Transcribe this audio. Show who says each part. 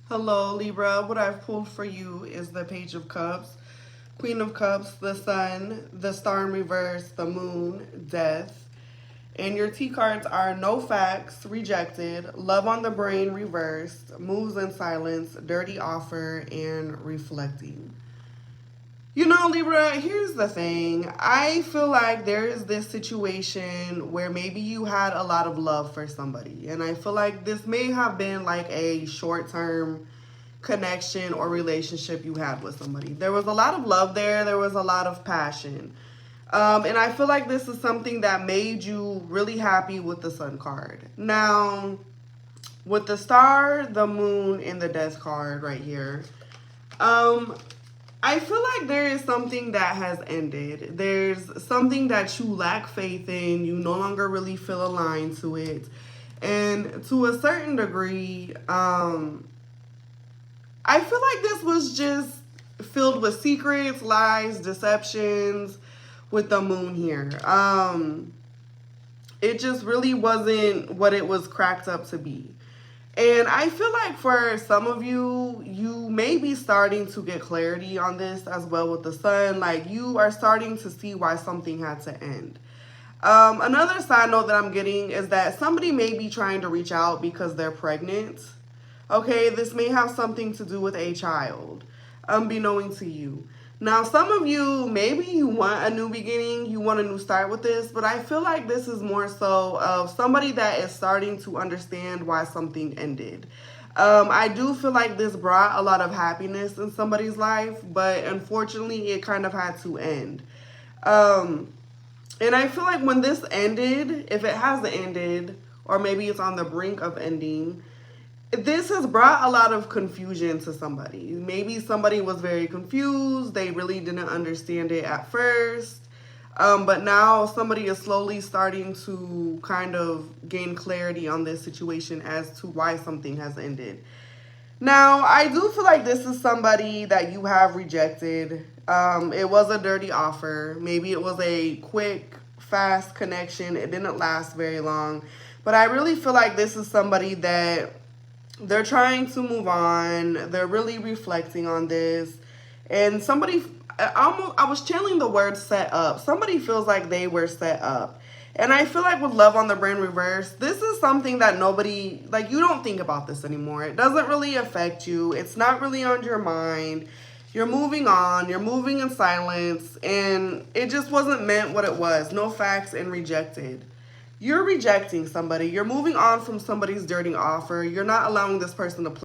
Speaker 1: Hello, Libra. What I've pulled for you is the Page of Cups, Queen of Cups, the Sun, the Star in Reverse, the Moon, Death. And your T cards are No Facts, Rejected, Love on the Brain, Reversed, Moves in Silence, Dirty Offer, and Reflecting. You know, Libra, here's the thing. I feel like there is this situation where maybe you had a lot of love for somebody. And I feel like this may have been like a short term connection or relationship you had with somebody. There was a lot of love there, there was a lot of passion. And I feel like this is something that made you really happy with the Sun card. Now, with the Star, the Moon, and the Death card right here, I feel like there is something that has ended. There's something that you lack faith in. You no longer really feel aligned to it. And to a certain degree, I feel like this was just filled with secrets, lies, deceptions with the Moon here. It just really wasn't what it was cracked up to be. And I feel like for some of you, you may be starting to get clarity on this as well with the Sun. Like, you are starting to see why something had to end. Another side note that I'm getting is that somebody may be trying to reach out because they're pregnant. Okay, this may have something to do with a child, unbeknown to you. Now, some of you, maybe you want a new beginning, you want a new start with this, but I feel like this is more so of somebody that is starting to understand why something ended. I do feel like this brought a lot of happiness in somebody's life, but unfortunately, it kind of had to end. And I feel like when this ended, if it hasn't ended, or maybe it's on the brink of ending, this has brought a lot of confusion to somebody. Maybe somebody was very confused. They really didn't understand it at first. But now somebody is slowly starting to kind of gain clarity on this situation as to why something has ended. Now, I do feel like this is somebody that you have rejected. It was a dirty offer. Maybe it was a quick, fast connection. It didn't last very long. But I really feel like this is somebody that they're trying to move on. They're really reflecting on this. And somebody, I was channeling the word set up. Somebody feels like they were set up. And I feel like with Love on the Brain Reverse, this is something that nobody, like, you don't think about this anymore. It doesn't really affect you. It's not really on your mind. You're moving on. You're moving in silence. And it just wasn't meant what it was. No facts and rejected. You're rejecting somebody. You're moving on from somebody's dirty offer. You're not allowing this person to play.